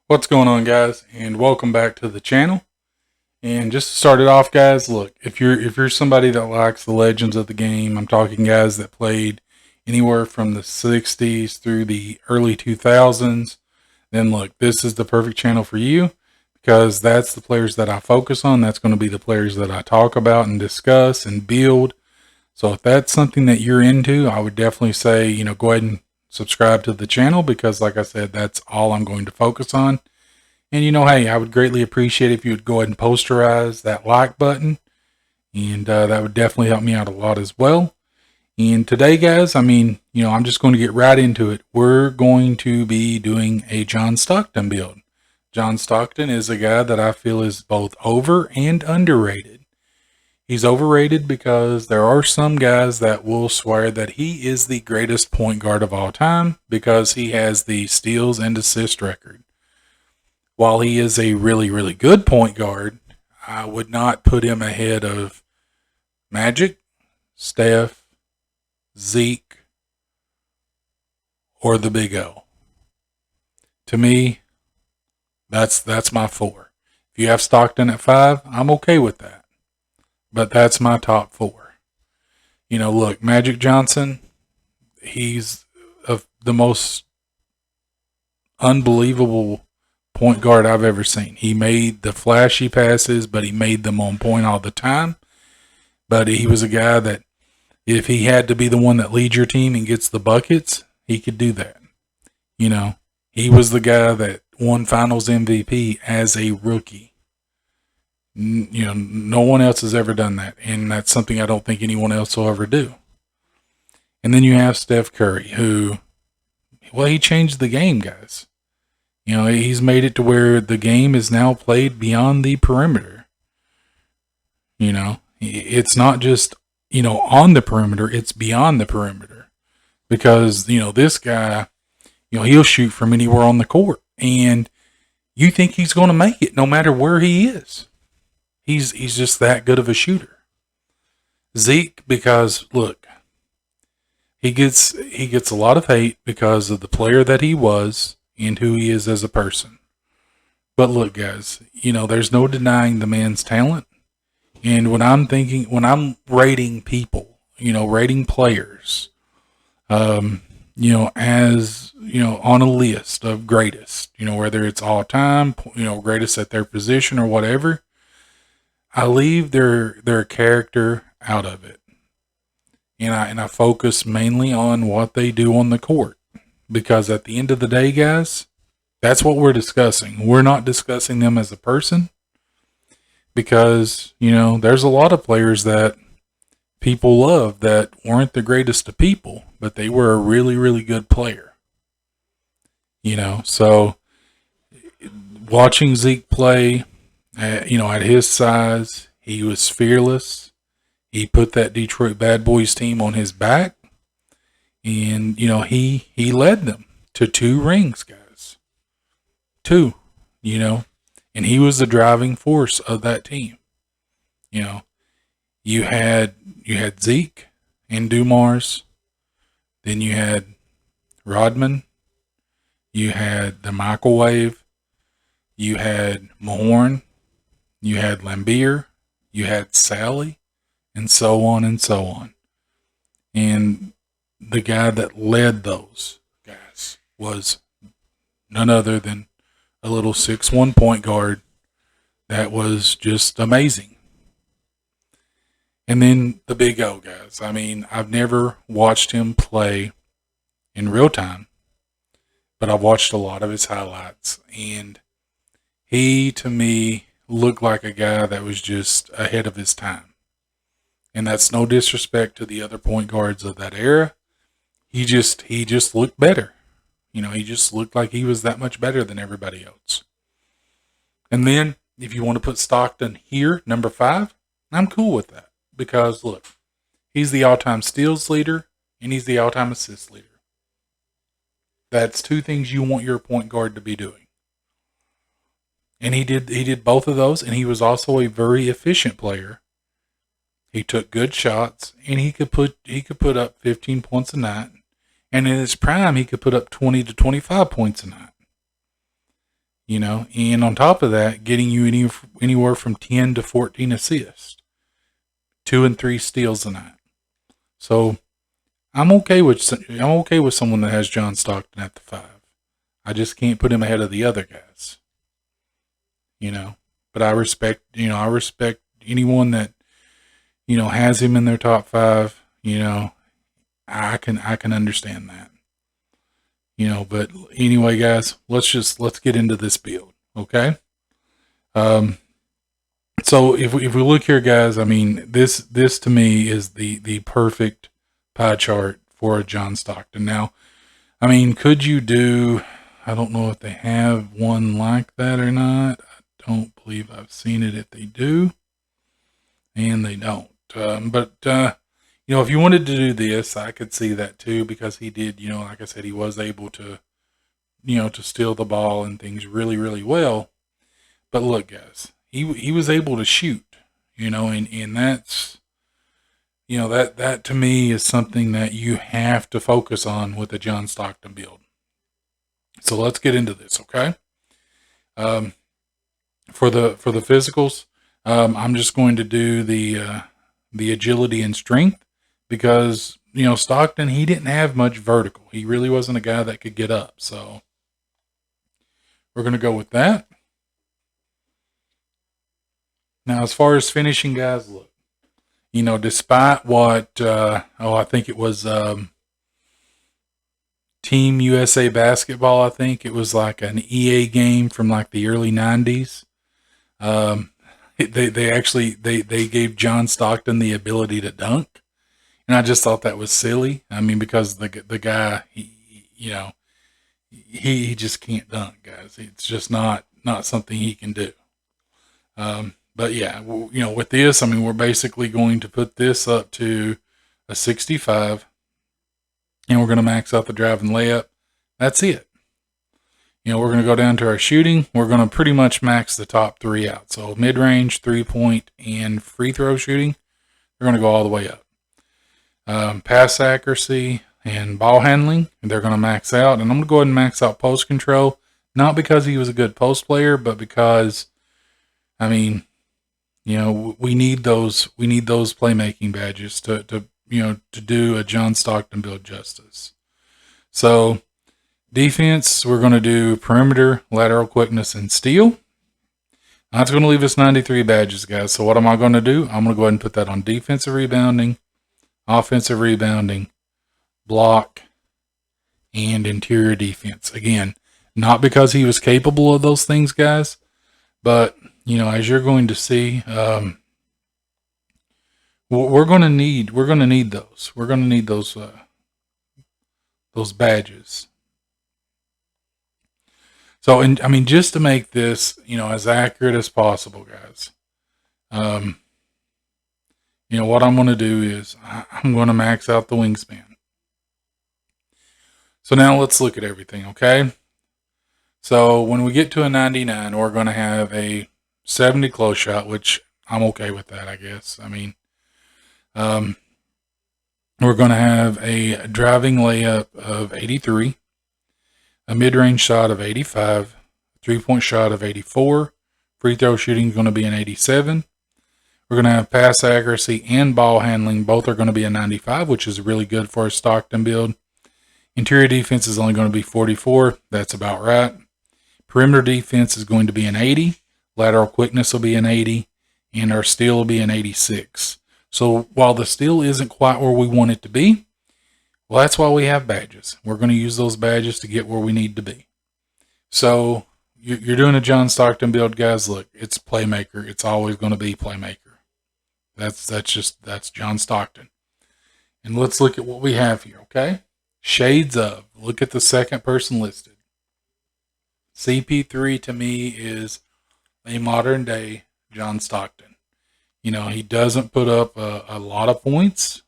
What's going on, guys, and welcome back to the channel. And just to start it off, guys, look, if you're somebody that likes the legends of the game, I'm talking guys that played anywhere from the 60s through the early 2000s, then look, this is the perfect channel for you because that's the players that I focus on. That's going to be the players that I talk about and discuss and build. So if that's something that you're into, I would definitely say, go ahead and subscribe to the channel because like I said, that's all I'm going to focus on. And hey, I would greatly appreciate if you would go ahead and posterize that like button. And that would definitely help me out a lot as well. And today, guys, I'm just going to get right into it. We're going to be doing a John Stockton build. John Stockton is a guy that I feel is both over and underrated. He's overrated because there are some guys that will swear that he is the greatest point guard of all time because he has the steals and assist record. While he is a really, really good point guard, I would not put him ahead of Magic, Steph, Zeke, or the Big O. To me, that's my four. If you have Stockton at 5, I'm okay with that. But that's my top 4. Look, Magic Johnson, he's the most unbelievable point guard I've ever seen. He made the flashy passes, but he made them on point all the time. But he was a guy that if he had to be the one that leads your team and gets the buckets, he could do that. He was the guy that won Finals MVP as a rookie. No one else has ever done that, and that's something I don't think anyone else will ever do. And then you have Steph Curry, who, he changed the game, guys. He's made it to where the game is now played beyond the perimeter. It's not just, on the perimeter, it's beyond the perimeter. Because, this guy, he'll shoot from anywhere on the court. And you think he's going to make it no matter where he is. He's just that good of a shooter. Zeke, because, look, he gets a lot of hate because of the player that he was and who he is as a person. But look, guys, there's no denying the man's talent. And when I'm rating people, rating players, as, on a list of greatest, whether it's all time, greatest at their position or whatever, I leave their character out of it. And I focus mainly on what they do on the court. Because at the end of the day, guys, that's what we're discussing. We're not discussing them as a person. Because, there's a lot of players that people love that weren't the greatest of people, but they were a really, really good player. So watching Zeke play, at his size, he was fearless. He put that Detroit Bad Boys team on his back. And, he led them to 2 rings, guys. 2, and he was the driving force of that team. You had Zeke and Dumars. Then you had Rodman. You had the Microwave. You had Mahorn. You had Lambeer. You had Sally. And so on and so on. And the guy that led those guys was none other than a little 6'1" point guard that was just amazing. And then the Big O, guys. I've never watched him play in real time, but I've watched a lot of his highlights. And he, to me, looked like a guy that was just ahead of his time. And that's no disrespect to the other point guards of that era. He just looked better. He just looked like he was that much better than everybody else. And then, if you want to put Stockton here, number 5, I'm cool with that. Because, look, he's the all-time steals leader, and he's the all-time assist leader. That's 2 things you want your point guard to be doing. And he did both of those, and he was also a very efficient player. He took good shots, and he could put up 15 points a night. And in his prime, he could put up 20 to 25 points a night. and on top of that, getting you anywhere from 10 to 14 assists, 2 and 3 steals a night. So I'm okay with someone that has John Stockton at the 5. I just can't put him ahead of the other guys, But I respect anyone that has him in their top 5. I can understand that. But anyway, guys, let's get into this build, okay? So if we look here, guys, I mean this to me is the perfect pie chart for a John Stockton. Now, I mean, could you do? I don't know if they have one like that or not. I don't believe I've seen it. If they do, and they don't. But if you wanted to do this, I could see that too, because he did. Like I said, he was able to, to steal the ball and things really, really well. But look, guys, he was able to shoot, and that's, that to me is something that you have to focus on with the John Stockton build. So let's get into this, okay? For the physicals, I'm just going to do the agility and strength, because Stockton, he didn't have much vertical. He really wasn't a guy that could get up. So we're going to go with that. Now, as far as finishing, guys, look, despite what, I think it was Team USA Basketball, I think it was like an EA game from like the early 90s. They gave John Stockton the ability to dunk. And I just thought that was silly. I mean, because the guy, he just can't dunk, guys. It's just not something he can do. But yeah, with this, I mean, we're basically going to put this up to a 65, and we're going to max out the drive and layup. That's it. We're going to go down to our shooting. We're going to pretty much max the top 3 out. So mid-range, 3-point, and free throw shooting, they're going to go all the way up. Pass accuracy and ball handling, they're going to max out. And I'm going to go ahead and max out post control, not because he was a good post player, but because, I mean, we need those playmaking badges to do a John Stockton build justice. So defense, we're going to do perimeter, lateral quickness, and steal. That's going to leave us 93 badges, guys. So what am I going to do? I'm going to go ahead and put that on defensive rebounding, offensive rebounding, block, and interior defense. Again, not because he was capable of those things, guys, but as you're going to see, we're going to need those. We're going to need those badges. So, and I mean, just to make this, as accurate as possible, guys. What I'm going to do is I'm going to max out the wingspan. So now let's look at everything, okay? So when we get to a 99, we're going to have a 70 close shot, which I'm okay with that, I guess. I mean, we're going to have a driving layup of 83, a mid-range shot of 85, a 3-point shot of 84, free throw shooting is going to be an 87. We're going to have pass accuracy and ball handling. Both are going to be a 95, which is really good for a Stockton build. Interior defense is only going to be 44. That's about right. Perimeter defense is going to be an 80. Lateral quickness will be an 80. And our steal will be an 86. So while the steal isn't quite where we want it to be, well, that's why we have badges. We're going to use those badges to get where we need to be. So you're doing a John Stockton build, guys. Look, it's playmaker. It's always going to be playmaker. That's John Stockton. And let's look at what we have here, okay? Shades of. Look at the second person listed. CP3 to me is a modern day John Stockton. He doesn't put up a lot of points,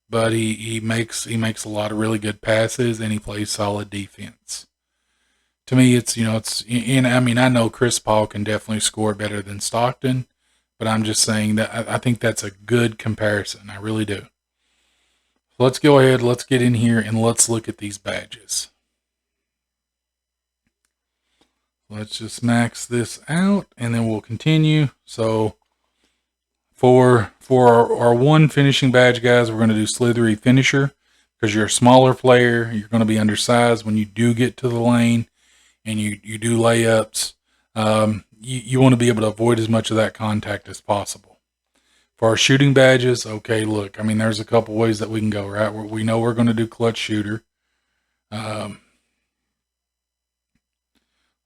but he makes a lot of really good passes, and he plays solid defense. To me, and I mean, I know Chris Paul can definitely score better than Stockton, but I'm just saying that I think that's a good comparison. I really do. Let's go ahead, let's get in here, and let's look at these badges. let's just max this out and then we'll continue. So for our one finishing badge, guys, we're going to do Slithery Finisher, because you're a smaller player. You're going to be undersized when you do get to the lane and you do layups. You want to be able to avoid as much of that contact as possible. For our shooting badges, okay, look, I mean, there's a couple ways that we can go, right? We know we're going to do Clutch Shooter.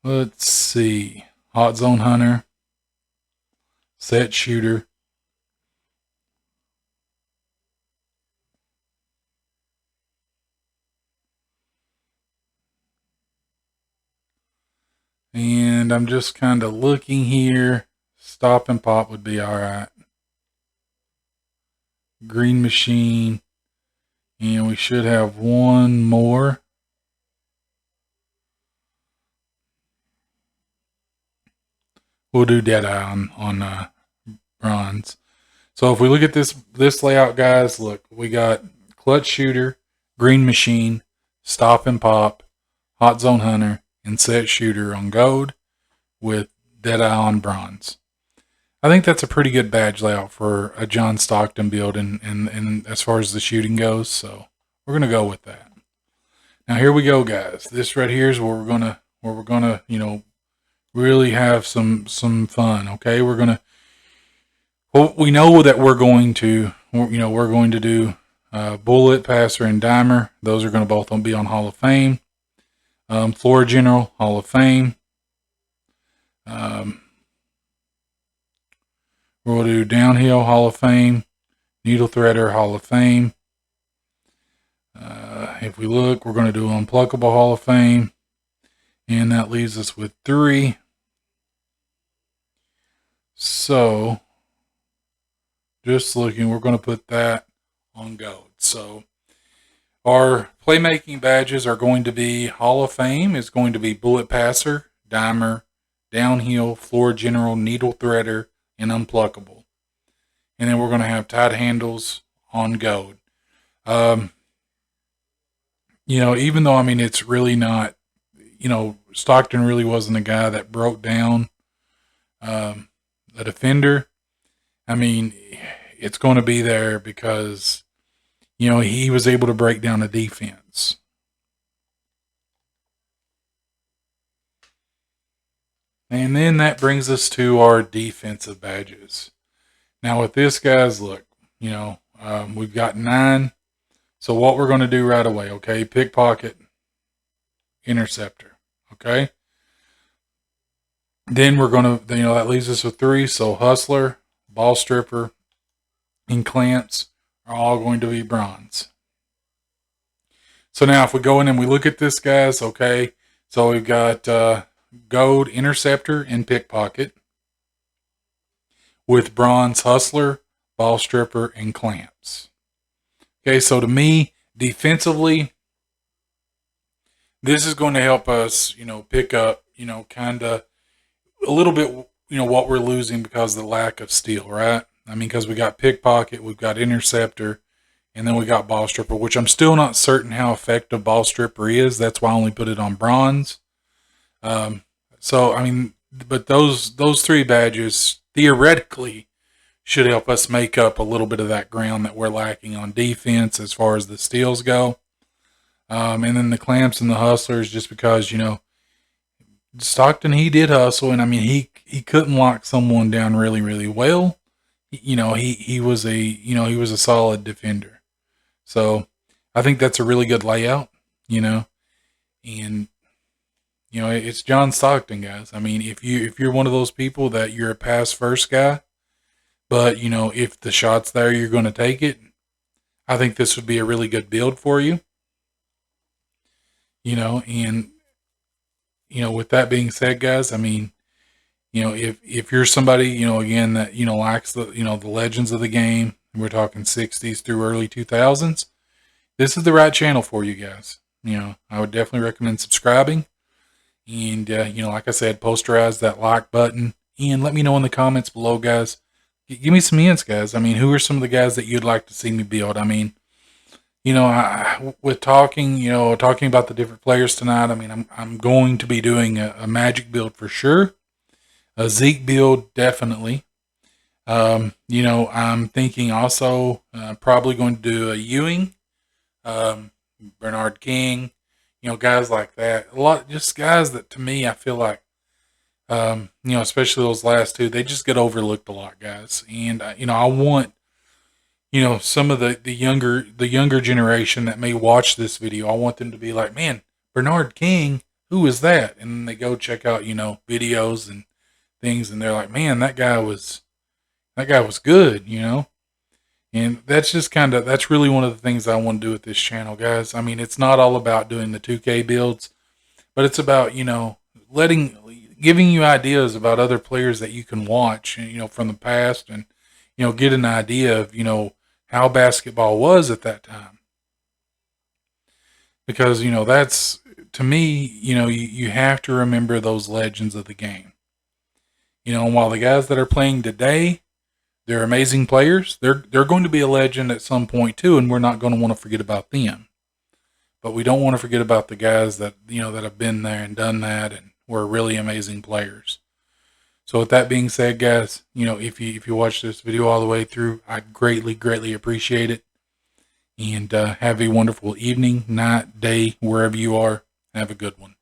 Let's see. Hot Zone Hunter. Set Shooter. And I'm just kind of looking here. Stop and Pop would be all right. Green Machine. And we should have one more. We'll do Deadeye on bronze. So if we look at this layout, guys, look, we got Clutch Shooter, Green Machine, Stop and Pop, Hot Zone Hunter, and Set Shooter on gold, with Deadeye on bronze. I think that's a pretty good badge layout for a John Stockton build, and as far as the shooting goes. So we're gonna go with that. Now here we go, guys. This right here is where we're gonna really have some fun. Okay, well, we know that we're going to do Bullet, Passer, and Dimer. Those are going to both be on Hall of Fame. Floor General, Hall of Fame. We'll do Downhill, Hall of Fame. Needle Threader, Hall of Fame. If we look, we're going to do Unpluckable, Hall of Fame. And that leaves us with 3. So, just looking, we're going to put that on gold. So, our playmaking badges are going to be Hall of Fame. It's going to be Bullet Passer, Dimer, Downhill, Floor General, Needle Threader, and Unpluckable. And then we're going to have Tight Handles on gold. Even though, I mean, it's really not, Stockton really wasn't a guy that broke down a defender. I mean, it's going to be there because, he was able to break down a defense. And then that brings us to our defensive badges. Now with this, guys, look, we've got 9. So what we're going to do right away, okay? Pickpocket, Interceptor, okay? Then we're going to, that leaves us with 3. So Hustler, Ball Stripper, and Clamps are all going to be bronze. So now if we go in and we look at this, guys, okay? So we've got gold Interceptor and Pickpocket, with bronze Hustler, Ball Stripper, and Clamps. Okay, so to me, defensively, this is going to help us, pick up, kind of a little bit, what we're losing because of the lack of steel, right? I mean, because we got Pickpocket, we've got Interceptor, and then we got Ball Stripper, which I'm still not certain how effective Ball Stripper is. That's why I only put it on bronze. So, I mean, but those 3 badges theoretically should help us make up a little bit of that ground that we're lacking on defense as far as the steals go. And then the Clamps and the Hustlers, just because, Stockton, he did hustle, and I mean, he couldn't lock someone down really, really well. He was a solid defender. So I think that's a really good layout, and it's John Stockton, guys. I mean, if you're one of those people that you're a pass first guy, but if the shot's there, you're going to take it. I think this would be a really good build for you. And with that being said, guys, I mean, if you're somebody, again, that likes the the legends of the game, we're talking 60s through early 2000s, this is the right channel for you guys. I would definitely recommend subscribing. And, like I said, posterize that like button. And let me know in the comments below, guys. Give me some hints, guys. I mean, who are some of the guys that you'd like to see me build? I mean, with talking about the different players tonight. I mean, I'm going to be doing a Magic build for sure, a Zeke build definitely. I'm thinking also probably going to do a Ewing, um, Bernard King, guys like that. A lot, just guys that to me I feel like, especially those last two, they just get overlooked a lot, guys. And I want some of the younger generation that may watch this video. I want them to be like, man, Bernard King, who is that? And then they go check out videos and things, and they're like, man, that guy was good. And that's really one of the things I want to do with this channel, guys. I mean, it's not all about doing the 2K builds, but it's about, giving you ideas about other players that you can watch, from the past, and, get an idea of, how basketball was at that time. Because, that's, to me, you have to remember those legends of the game. And while the guys that are playing today, they're amazing players. They're going to be a legend at some point too, and we're not going to want to forget about them. But we don't want to forget about the guys that that have been there and done that and were really amazing players. So with that being said, guys, if you watch this video all the way through, I greatly appreciate it. And have a wonderful evening, night, day, wherever you are. Have a good one.